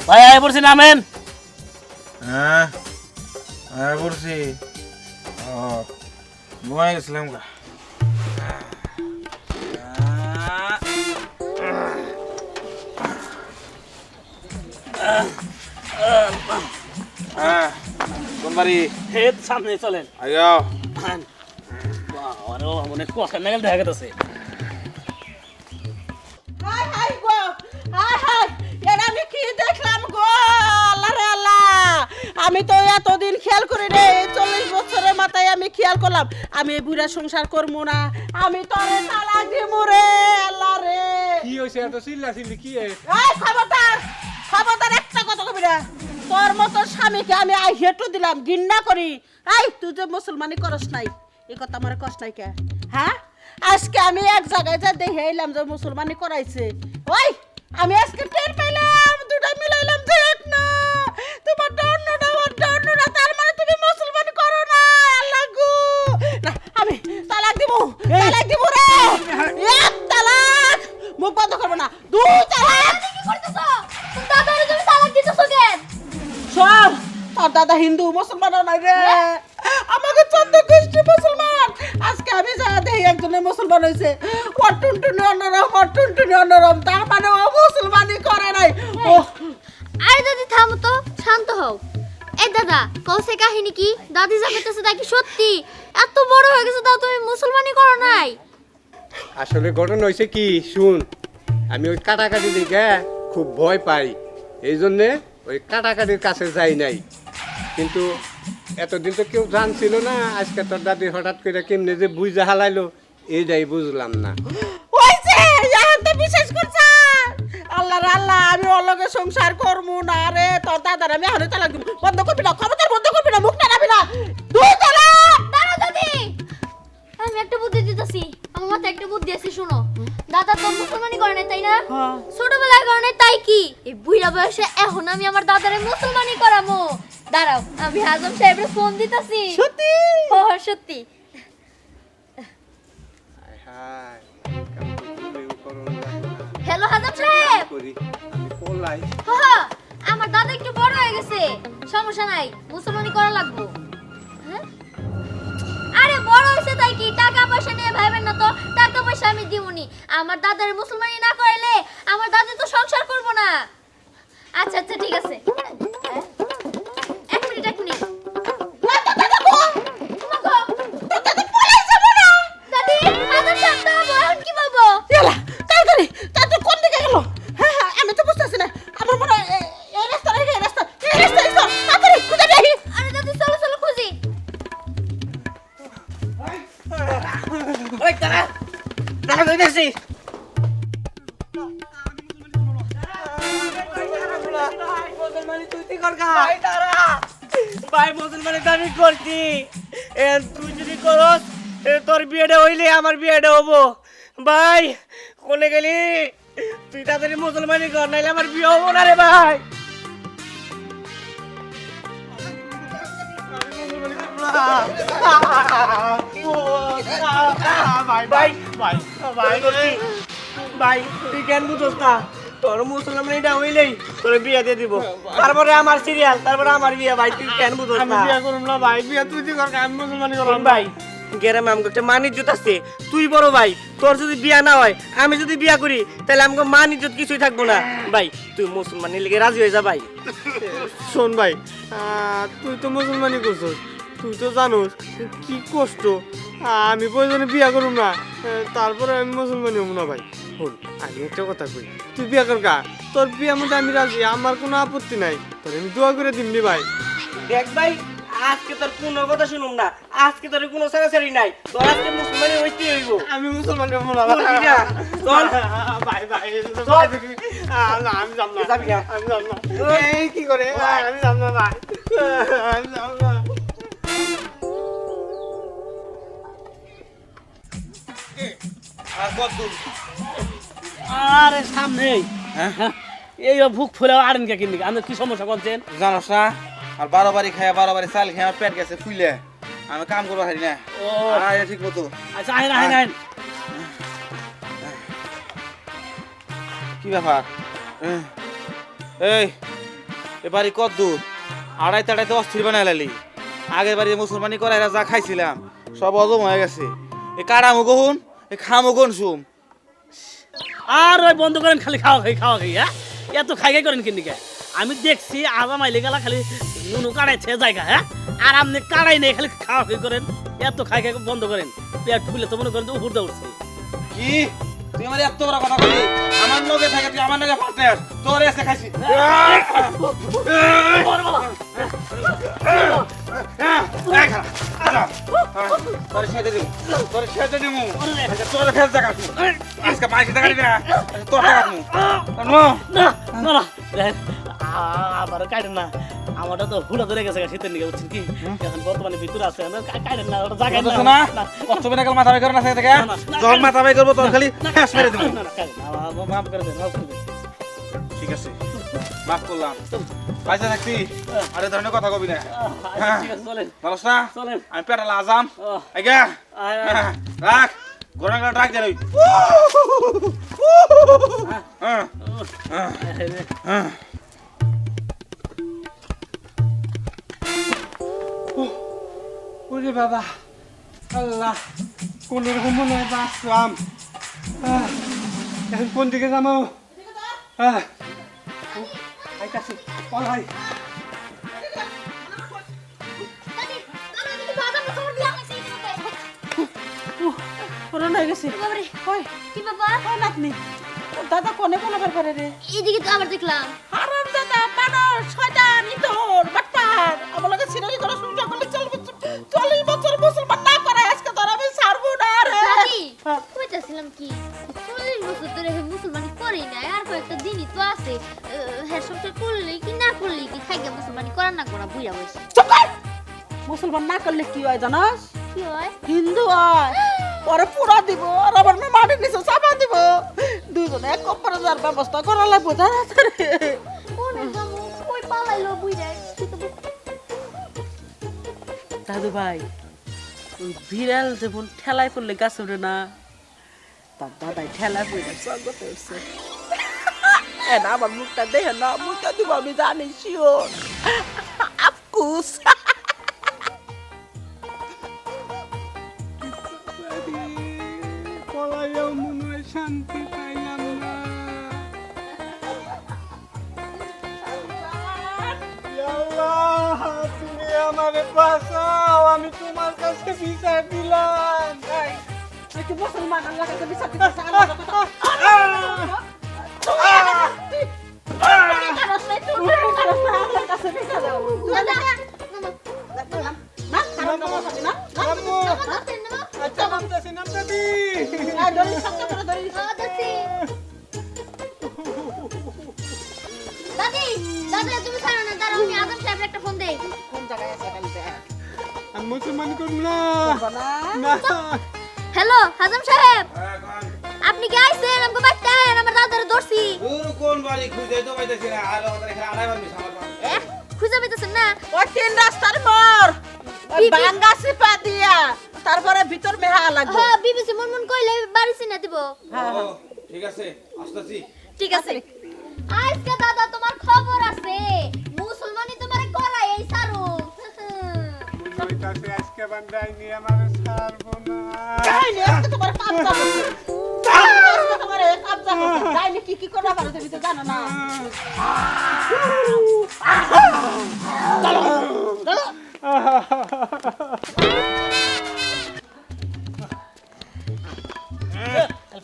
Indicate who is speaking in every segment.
Speaker 1: ভাই আয় পড়ছি নামেন।
Speaker 2: হ্যাঁ আয় পড়ছি। ঘুমাই গেছিলাম গা। কোন বাড়ি?
Speaker 1: হে সামনে চলেন।
Speaker 2: আইও।
Speaker 1: আরে মনে কথা নাগাল দেখা গেছে।
Speaker 3: হাই হাই গো, হাই হাই, এর আমি কি দেখলাম গো, আল্লাহ রে আল্লাহ। আমি তো এতদিন খেয়াল করি রে, 40 বছরের মাথায় আমি খেয়াল করলাম আমি এই বুড়া সংসার করবো না, আমি তোরে তালাক দিমু রে, আল্লাহ রে।
Speaker 2: কি হইছে এত চিল্লা চিল্লি কি?
Speaker 3: এই খবরদার, খবরদার একটা কথা কবি না। তোর মতো স্বামীকে আমি আই হেটু দিলাম, ঘৃণা করি। এই তুই যে মুসলমানি করস নাই, এই কথা আমার কষ্ট নাই কে? হ্যাঁ, আজকে আমি এক জায়গায় যা দেখে এলাম যে মুসলমানি করাইছে। ওই আমি আজকে টের পাইলাম, দুটা মিলাইলাম দেখ না, তোমার অন্যটা ওরটা অন্যটা, তার মানে তুমি মুসলমানি করো না। আল্লাহ গো, না আমি তালাক দিব, তালাক দিব রে। এক তালাক, মুখ বন্ধ করবো না, দুই তালাক।
Speaker 4: কি করতেছো? তুমি দাদারে তুমি তালাক দিতেছো কেন?
Speaker 3: সব তোর দাদা হিন্দু, মুসলমান নাই রে, আমাকে চন্দ্র গোষ্ঠী মুসলমান। আজকে আমি যা দেখি একজনের মুসলমান হয়েছে, ওর টুনটুনি অন্যরকম, ওর টুনটুনি অন্যরকম, তার মানে ও মুসলমানি করে নাই। ও
Speaker 4: আরে দাদি থামো তো, শান্ত হও। এই দাদা কৌশে কাহিনী কি? দাদি যা করতেছে তা কি সত্যি? এত বড় হয়ে গেছে তাও তুমি মুসলমানি করো নাই?
Speaker 5: আসলে ঘটনা হয়েছে কি শুন, আমি ওই কাটাকাটি দেখে খুব ভয় পাই, এই জন্যে ওই কাটাকাটির কাছে যাই নাই। কিন্তু এতদিন তো কেউ জানছিল না, আজকে তোর দাদি হঠাৎ করে কেমনে যে বুঝা হালাইলো এইটাই বুঝলাম না।
Speaker 3: হইছে, এখন তো বিশ্বাস করছ? আল্লাহ রে আল্লাহ, আমি ওর লগে সংসার করবো না রে। তোর দাদার আমি এখন তালাক দিব। বন্ধ করবি না, খবরদার বন্ধ করবি না, মুখ নাড়াবি না, দুই তালাক।
Speaker 4: দাঁড়াও দাদি, আমি একটা বুদ্ধি দিতেছি, আমার মাথায় একটা বুদ্ধি আছে, শোনো। দাদা তো মুসলমানি করে না তাই না?
Speaker 3: হ্যাঁ।
Speaker 4: ছোটবেলায় করে না তাই কি এই বুইড়া বয়সে এখন আমি আমার দাদারে মুসলমানি করামো? দাঁড়াও আমি হাজম সাহেবের ফোন দিতেছি।
Speaker 3: সত্যি?
Speaker 4: ও সত্যি।
Speaker 5: হায় হায়, কাম তো ভুলেও করণ যায় না।
Speaker 4: হ্যালো হাজম সাহেব।
Speaker 5: করি আমি পলাই।
Speaker 4: হ্যাঁ, আমার দাদা একটু বড় হয়ে গেছে, সমস্যা নাই, মুসলমানি করা লাগবে। হ্যাঁ? আরে বড় হইছে তাই কি, টাকা পয়সা নিয়ে ভাইবেন না তো, টাকা পয়সা আমি দিউনি। আমার দাদারে মুসলমানি না করাইলে আমার দাদা তো সংসার করব না। আচ্ছা আচ্ছা ঠিক আছে। এক মিনিট এক মিনিট। দাদি, হাজার সাহেব তো হবো, এখন কি বলবো?
Speaker 3: ইয়ালা, তাড়াতাড়ি, তাড়াতাড়ি কোন দিকে গেল? হ্যাঁ হ্যাঁ, আমি তো বুঝতেছি না। আমার মনে হয় এই রাস্তা, এই রাস্তা, এই রাস্তা, এই রাস্তা। তাড়াতাড়ি খুঁজে দেখি।
Speaker 4: আরে দাদি চলো চলো খুঁজি।
Speaker 1: ওই দাঁড়া, দাঁড়া কইতেছি। ভাই মুসলমানি তো আমি করছি, তুই যদি করস তোর বিয়েটা হইলে আমার বিয়েটা হবো। ভাই কোনে গেলি? তুই তাড়াতাড়ি মুসলমানি কর, নাইলে আমার বিয়ে হবো না রে ভাই। ভাই ভাই ভাই ভাই ভাই তুই কেন বুঝোস না? তোর মুসলমানিটা হইলেই তোর বিয়ে দিয়ে দিব, তারপরে আমার সিরিয়াল, তারপরে আমার বিয়ে। ভাই তুই কেন বুঝোস না?
Speaker 2: বিয়ে করুম না ভাই, বিয়ে তুই তুই কর, আমি মুসলমানি করলাম
Speaker 1: ভাই গেরামে আমাকে একটা মান ইজ্জত আছে, তুই বড় ভাই, তোর যদি বিয়া না হয়, আমি যদি বিয়া করি তাহলে আমাকে মান ইজ্জত কিছুই থাকবো না। ভাই তুই মুসলমানের লেগে রাজি হয়ে যা ভাই।
Speaker 2: শোন ভাই, তুই তো মুসলমানি করছিস, তুই তো জানোস কি কষ্ট। আমি প্রয়োজনে বিয়া করুম না, তারপরে আমি মুসলমানি হব না ভাই। শোন আমি একটা কথা কই, তুই বিয়া কর গা, তোর বিয়ার মধ্যে আমি রাজি, আমার কোনো আপত্তি নাই, তোর আমি দোয়া করে দিমনি ভাই।
Speaker 1: দেখ ভাই, আজকে তোর কোনো কথা শুনুম না, আজকে তোর কোনো সারাসারি নাই, তোর আজকে মুসলমানি হইতে হইব।
Speaker 2: আমি মুসলমানি হব না
Speaker 1: বলবি না? চল।
Speaker 2: ভাই ভাই
Speaker 1: চল।
Speaker 2: না আমি যাব না,
Speaker 1: যাবি না?
Speaker 2: আমি যাব না। এই কি করে আমি যাব না ভাই, আমি যাব না।
Speaker 1: আরে সামনে এই ভুক ফুলে আড়েন কে কিনবি? আপনার কি সমস্যা করছেন?
Speaker 6: জানোস না, আর 12 বাড়ি খায় 12 বাড়ি চাল খেয়ে আমার পেট গেছে ফুইলে, আমি কাম করবো হারি না।
Speaker 1: ও
Speaker 6: ঠিক মতো
Speaker 1: আচ্ছা, আইন আইন আইন।
Speaker 6: কি ব্যাপার? এই এবারে কত দূর আড়াইতে আড়াইতে অস্থির বানাই লালি আগের বাড়ি মুসলমানি করা এরা যা খাইছিলাম সব হজম হয়ে গেছে এ কাড়ামু গহুন এ খামু গন সুম
Speaker 7: আর ওই বন্ধ করেন খালি খাওয়া খাই হ্যাঁ এত খাই করেন কিন্তু আমি দেখছি আজাম আইলে গেলা খালি নুনু কাড়াইছে জায়গা হ্যাঁ আর আপনি কাড়াই নেই খালি খাওয়া করেন এত খাই বন্ধ করেন পেট ফুলে তো মনে করেন তো উপর উঠছে
Speaker 6: কি তুই আমার এত বড় কথা বলি আমার লগে থাকে তুই আমার লগে পার্টনার তোর এসে খাইছি তোর ছেড়ে দিমু তোর ছেড়ে দিমু তোর ফেল জায়গা আজকে মাইকে টাকা দিবি না তোর টাকা দিমু
Speaker 7: না না না দেখেন, আবার কাটেন না আমারটা তো হুড়া ধরে গেছে শীতের দিকে বুঝছেন কি এখন বর্তমানে ভিতরে আছে কাটেন না ওটা জায়গায়
Speaker 6: বুঝছ না কত বিনা কাল মাথা বাই করে না থেকে যখন মাথা বাই করবো তখন খালি ফ্যাস মেরে দিমু
Speaker 7: মাফ করে দেন মাফ করে দেন
Speaker 6: ঠিক আছে মাফ করলাম পয়সা থাকছি আর এই ধরনের কথা কবি না
Speaker 7: ঠিক আছে চলেন
Speaker 6: ভালো না
Speaker 7: চলেন
Speaker 6: আমি পেটালা আজাম
Speaker 7: আহ।
Speaker 6: আইগা রাখ গরম গরম রাখ দেন
Speaker 2: ওরে বাবা আল্লাহ কোন রকম মনে হয় বাঁচলাম এখন কোন দিকে যাবো আইতাছি পলাই
Speaker 4: দাদি আমি কিন্তু বাজার খবর দিয়া লাগছে
Speaker 3: পুরনো হয়ে গেছে
Speaker 4: বাবারে
Speaker 3: কই
Speaker 4: কি ব্যাপার
Speaker 3: কই নাতনি তোর দাদা কোনে কোনে বের করে রে
Speaker 4: এইদিকে তো আবার দেখলাম
Speaker 3: হারাম দাদা বানর শয়তান ইতর বাটপার আমার লগে সিনারি করা শুরু করলে চলবে 40 বছর মুসলমান না করে আজকে তোর আমি ছাড়বো না রে
Speaker 4: দাদি
Speaker 3: হ্যাঁ।
Speaker 4: কইতাছিলাম কি 40 বছর ধরে হে মুসলমানি করি না আর কয়েকটা দিনই তো আছে হ্যাঁ সংসার করলে কি না করলে কি থাইগা মুসলমানি করা না করা বুইরা বসে
Speaker 3: চুপ কর মুসলমান না করলে কি হয় জানাস
Speaker 4: কি হয়
Speaker 3: হিন্দু হয় পরে পুরা দিব আর আমার মেয়ে মাটির নিচে চাপা দিব দুজনে এক কপরে যার ব্যবস্থা করা লাগবে জানা রে
Speaker 4: কোনে যাবো কই পালাইলো বুইরা
Speaker 3: দাদু ভাই ওই বিড়াল যেমন ঠেলায় পড়লে গাছ ওঠে না তার দাদাই ঠেলায় পড়ে স্বর্গতে উঠছে না আমার মুখটা দেখে না মুখটা দিব আমি জানি শিওর আফকুস
Speaker 2: পলাইও মনে হয় শান্তি পাইলাম না আল্লাহ তুমি আমারে বাঁচাও আমি তোমার কাছে বিচার দিলাম
Speaker 3: তুই মুসলমান আল্লাহ কাছে বিচার দিতেছ
Speaker 2: আচ্ছা নামতেছি নামতেছি
Speaker 4: দাদি দাদি তুমি ছাড়ো না দাঁড়াও আমি আদম সাহেবের একটা ফোন দেই
Speaker 3: কোন জায়গায় আছে কালকে
Speaker 2: আমি মুসলমান করব না
Speaker 3: না
Speaker 2: না
Speaker 4: হ্যালো হাজম সাহেব আপনি কি আইছেন আমাকে বাচ্চান আমার দাদারে ধরছি
Speaker 6: দূর কোন বাড়ি খুঁজে তো পাইতেছি না আর ওদের এখানে আড়াই মিস আমার
Speaker 4: খুঁজে পেতেছেন না
Speaker 3: ওই তিন রাস্তার মোড় ওই বাঙ্গা সিপা দিয়া তারপরে ভিতর মেহা লাগবে
Speaker 4: হ্যাঁ বিবিসি মনমন কইলে বাড়ি চিনা দিব
Speaker 6: ও ঠিক আছে আসতেছি
Speaker 4: ঠিক আছে আজকে দাদা তোমার খবর আছে মুসলমানি তোমারে করাই এই সারু
Speaker 2: কইতাছে আজকে বান্দাই নিয়ে আমারে ছাড়বো না
Speaker 3: তাইলে আজকে তোমার কাবজা করছে আজকে তোমার কাবজা করছে তাইলে কি কি করবা পারো তুমি তো জানো না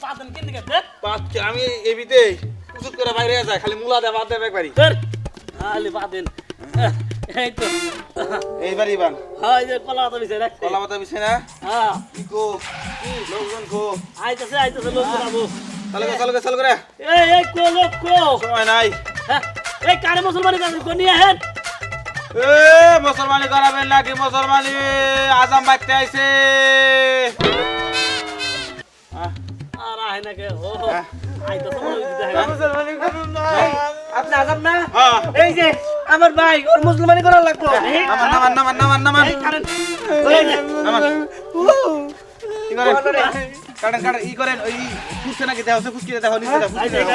Speaker 7: পাতেন কেন দিকে দেখ
Speaker 6: পাচ্ছি আমি এবিতে কুচুত করে বাইরে যায় খালি মুলা দে বাদ দে একবারই
Speaker 7: খালি পাতেন এই তো
Speaker 6: এইবারই বান
Speaker 7: হ্যাঁ এই যে কলা তো বিছে রাখছে
Speaker 6: কলা মাথা বিছে না
Speaker 7: হ্যাঁ
Speaker 6: কি কো কি লোকজন কো
Speaker 7: আইতেছে লোক বাবু
Speaker 6: চালু করে
Speaker 7: এই কো লোক কো
Speaker 6: সময় নাই
Speaker 7: হ্যাঁ, এই কারে মুসলমানি কো নিয়ে হেন
Speaker 6: এ মুসলমানি করাবেন নাকি মুসলমানি আজাম বাইতে আইছে
Speaker 7: আর আহে না কে ও আইতেছে
Speaker 2: মুসলমানি করব না
Speaker 1: আপনি আজাব না
Speaker 6: হ্যাঁ
Speaker 1: এই যে আমার ভাই ওর মুসলমানি করা লাগতো
Speaker 6: নামান
Speaker 7: এই কারণ
Speaker 6: কি করেন কাটেন ই করেন ওই ফুসকে নাকি দেওয়া ফুসকি দেওয়া নিচে দেওয়া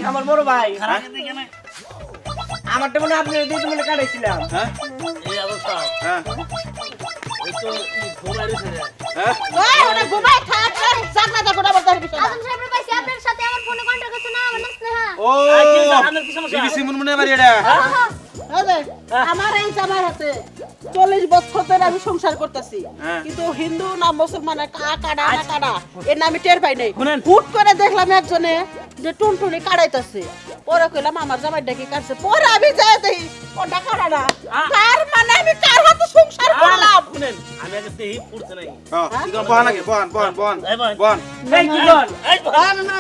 Speaker 1: আমার বড় ভাই
Speaker 7: খারাপ দেখে না
Speaker 1: আমারটা মনে হয় আপনার দিয়ে মনে কাটাইছিলাম।
Speaker 6: হ্যাঁ
Speaker 7: এই অবস্থা
Speaker 6: হ্যাঁ
Speaker 7: এই তো ঘুমাই রয়েছে রে।
Speaker 6: হ্যাঁ
Speaker 3: ওই ওটা ঘুমাই থাক জাগনা দেখো না বলতে হবে
Speaker 4: আজম সাহেবের পাইছি আপনার সাথে আমার ফোনে কন্টাক্ট করছে না আমার নাম স্নেহা।
Speaker 6: ও
Speaker 7: আপনার কি সমস্যা?
Speaker 6: বিবিসি মুনমুনের বাড়ি এটা
Speaker 3: আমার এই জামার হাতে 40 বছর ধরে আমি সংসার করতেছি
Speaker 6: হ্যাঁ।
Speaker 3: কিন্তু হিন্দু না মুসলমান কাড়া না কাড়া এর নামে টের পাই নাই
Speaker 7: শুনেন।
Speaker 3: হুট করে দেখলাম একজনে যে টুনটুনি কাড়াইতেছে পরে কইলাম আমার জামাইটা কি কাটছে পরে আমি যাই দেখি ওটা কাড়া না তার মানে আমি কার হাতে সংসার করলাম
Speaker 7: শুনেন আমি আগে দেহি পড়ছে নাই।
Speaker 6: হ্যাঁ কি কোন বহান নাকি বহান বহান বহান
Speaker 7: এই বহান।
Speaker 6: বহান
Speaker 1: এই কি কর?
Speaker 7: এই বল।
Speaker 1: না।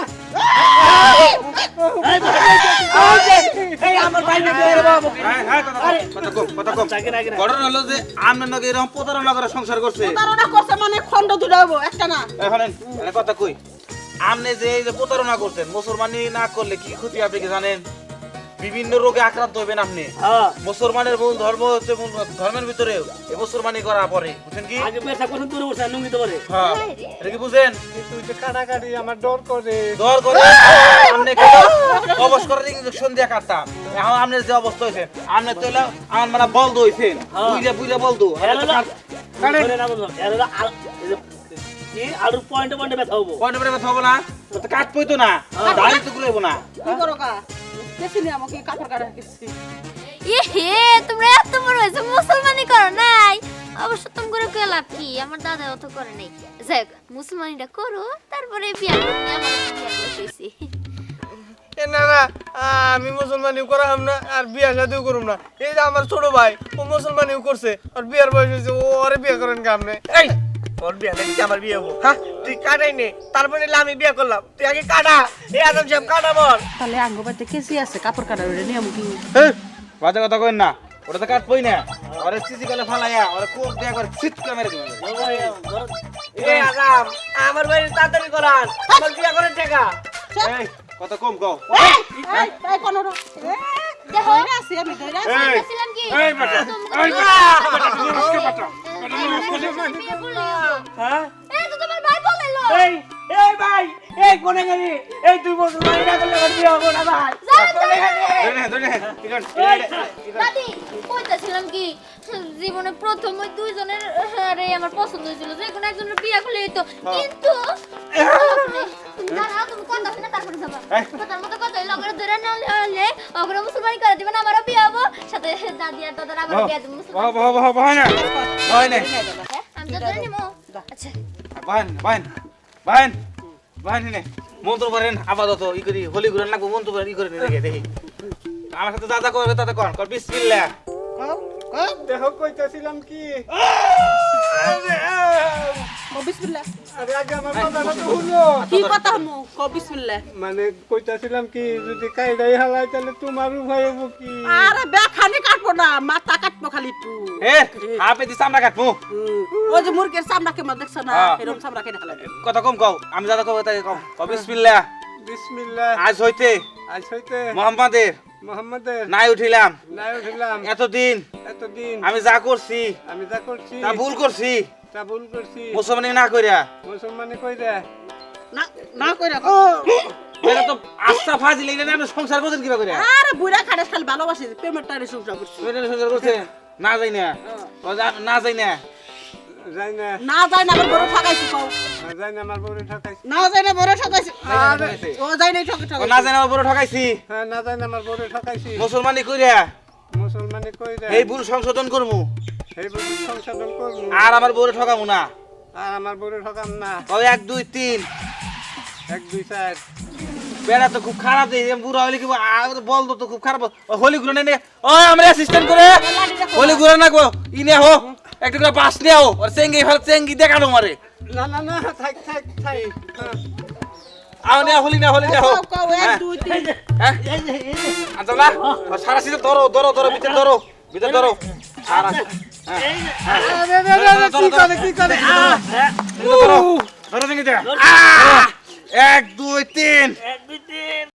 Speaker 7: এই বল।
Speaker 1: এই আমার ভাই না রে বাবু।
Speaker 6: হ্যাঁ হ্যাঁ কথা কম
Speaker 7: আগে আগে
Speaker 6: ঘটনা হলো যে আপনার নাকি এরকম প্রতারণা করে সংসার করছে
Speaker 3: প্রতারণা করছে মানে খন্ড দুটো হবো একটা না
Speaker 6: এখন একটা কথা কই আপনি যে এই যে প্রতারণা করছেন মুসলমানি না করলে কি ক্ষতি আপনি কি জানেন বিভিন্ন রোগে আক্রান্ত হবেন আপনি
Speaker 7: হ্যাঁ
Speaker 6: মুসলমানের মূল ধর্ম হচ্ছে মূল ধর্মের ভিতরে এই মুসলমানি করা পরে বুঝছেন কি
Speaker 7: আগে পেশা করুন দূরে বসে নুঙ্গি তো পারে।
Speaker 6: হ্যাঁ এটা কি বুঝেন
Speaker 2: তুই যে কাটাকাটি আমার ডর করে
Speaker 6: দর করে আপনি অবশ করার ইনজেকশন দিয়ে কাটতাম এখন আপনার যে অবস্থা হয়েছে আপনি তো হইলো আমার মানে বলদ হয়েছেন বুঝলে বুঝলে বলদু
Speaker 7: ধরে না বলবো এর হলো এই যে কি আলুর পয়েন্টে পয়েন্টে ব্যথা হবো।
Speaker 6: পয়েন্ট পরে কথা হবো না তো কাটবই তো না দাড়ি তো গুলো না
Speaker 3: কি করো কা দেখি নি আমাকে কাপড় কাটা গেছি
Speaker 4: হে তোমরা এত বড় হয়েছে মুসলমানি করো নাই অবশ্য তুমি করে কে লাভ কি আমার দাদা অত করে নাই যাই হোক, মুসলমানিটা করো তারপরে বিয়া করতে আমার বিয়া করতেছি
Speaker 2: না না আমি মুসলমানিও করাম না আর বিয়া শাদিও করুম না এই যে আমার ছোট ভাই ও মুসলমানিও করছে আর বিয়ার বয়স হয়েছে ও আরে বিয়া করেন কা আপনি
Speaker 1: এই তোর বিয়ে নাকি আমার বিয়ে হবো? হ্যাঁ তুই কাটাই নে তারপরে আমি বিয়ে করলাম তুই আগে কাটা এই আজম সাহেব কাটা বল।
Speaker 3: তাহলে আঙ্গ বাড়িতে কেসি আছে কাপড় কাটার নিয়ম কি
Speaker 6: বাজে কথা কইন না ওটা তো কাটবই না ওরে সিসি গলে ফালাইয়া ওরে কোপ দেয়া করে ছিট করে মেরে দিবেন
Speaker 1: এই আজম আমার বাড়ি তাড়াতাড়ি করান আমার বিয়ে করার টাকা।
Speaker 6: এই কথা কম কও
Speaker 3: এই কোন
Speaker 4: দেখো
Speaker 3: আছে আমি ধরে
Speaker 4: বলছিলাম কি
Speaker 6: এই বেটা এই
Speaker 4: বিয়ে করলে
Speaker 1: হ্যাঁ
Speaker 4: এই তো তোমার ভাই বললো
Speaker 1: এই এই ভাই এই কোনে গেলি এই তুই মুসলমান না করলে আমার বিয়ে হবো না ভাই কোনে গেলি?
Speaker 6: ধরে ঠিক আছে
Speaker 4: দাদি কইতাছিলাম কি জীবনে প্রথম ওই দুইজনের আরে আমার পছন্দ হয়েছিল যে কোনো একজনের বিয়ে করলে হইতো কিন্তু দাঁড়াও তুমি কথা শুনে তারপরে যাবা কথার মতো কথা হইলো ওগুলো ধরে না হলে ওগুলো মুসলমানি করে দিবেন আমারও বিয়ে হবো সাথে দাদি আর দাদার আবার বিয়ে দেবো মুসলমান
Speaker 6: বাহ না হয় না
Speaker 4: আমি তো ধরে নিবো আচ্ছা
Speaker 6: বাহান নে মন্ত্র করেন আপাতত ই করি হোলি ঘুরেন লাগবো মন্ত্র করেন ই করে নিয়ে দেখি আমার সাথে দাদা করবে দাদা কর বিসমিল্লাহ
Speaker 2: দেখো কইতাছিলাম কি
Speaker 3: বিসমিল্লাহ
Speaker 2: আরে আগে আমার কথাটা তো শুনো
Speaker 3: কি কথা মু ক বিসমিল্লাহ
Speaker 2: মানে কইতাছিলাম কি যদি কাইদাই হালাই তাহলে তোমারও ভাই হবো কি
Speaker 3: আরে বেখানি কাটবো না মাথা কাটবো খালি একটু
Speaker 6: এ আপে দি সামনা কাটবো
Speaker 3: ওই যে মুরগির চামড়া কেমন দেখছ না
Speaker 6: হ্যাঁ।
Speaker 3: এরকম চামড়া কেটে ফেলা
Speaker 6: কথা কম কও আমি দাদা কব তাই কম বিসমিল্লাহ
Speaker 2: বিসমিল্লাহ
Speaker 6: আজ হইতে
Speaker 2: আজ হইতে
Speaker 6: মোহাম্মদের
Speaker 2: মোহাম্মদের
Speaker 6: নাই উঠিলাম
Speaker 2: নাই উঠিলাম
Speaker 6: এতদিন
Speaker 2: এতদিন
Speaker 6: আমি যা করছি
Speaker 2: আমি যা করছি
Speaker 6: তা ভুল করছি
Speaker 2: তা ভুল করছি
Speaker 6: মুসলমানি না কইরা
Speaker 2: মুসলমানে কই দে
Speaker 3: না না কইরা
Speaker 6: এটা তো আস্থা ফাজিল এটা আপনি সংসার করছেন কিবা কইরা
Speaker 3: আরে বুড়া খাড়ে খালি ভালোবাসি পেমেন্টটা রে সংসার করছি
Speaker 6: তুমি এটা সংসার করছে না যাই না ও না যাই না
Speaker 2: যাই না
Speaker 3: না যায় না আবার বড় ঠকাইছি কও
Speaker 2: যাই না আমার বউরে ঠকাইছি
Speaker 3: না যায় না বড় ঠকাইছি
Speaker 6: আরে,
Speaker 3: ও যায় না ঠক
Speaker 6: ও
Speaker 3: ঠকাইছি
Speaker 6: না যাই না বড় ঠকাইছি
Speaker 2: হ্যাঁ না যাই না আমার বউরে ঠকাইছি
Speaker 6: মুসলমানি কইরা
Speaker 2: মুসলমানে কই দে
Speaker 6: এই ভুল সংশোধন করমু
Speaker 2: এই ভুল সংশোধন করবো
Speaker 6: আর আমার বউরে ঠকামু না
Speaker 2: আর আমার বউরে ঠকাম না
Speaker 6: ওই 1 2 3
Speaker 2: 1 2 4
Speaker 6: বেড়া তো খুব খারাপ দেই বুড়া হইলে কি বল তো খুব খারাপ হোলি ঘুরে নে ওই আমরা অ্যাসিস্ট্যান্ট করে হোলি ঘুরে না গো ইনে হো একটা করে পাস নিও আর চেঙ্গি দেখানো মারে
Speaker 2: না না না থাক থাক থাক
Speaker 6: আও নে হোলি না হো
Speaker 3: কও কও 1 2 3
Speaker 6: হ্যাঁ আচ্ছা না সারা সিজন ধরো ভিতর ধরো সারা
Speaker 2: কি করে
Speaker 6: ধরো চেঙ্গি দে 1 2 3
Speaker 7: 1 2 3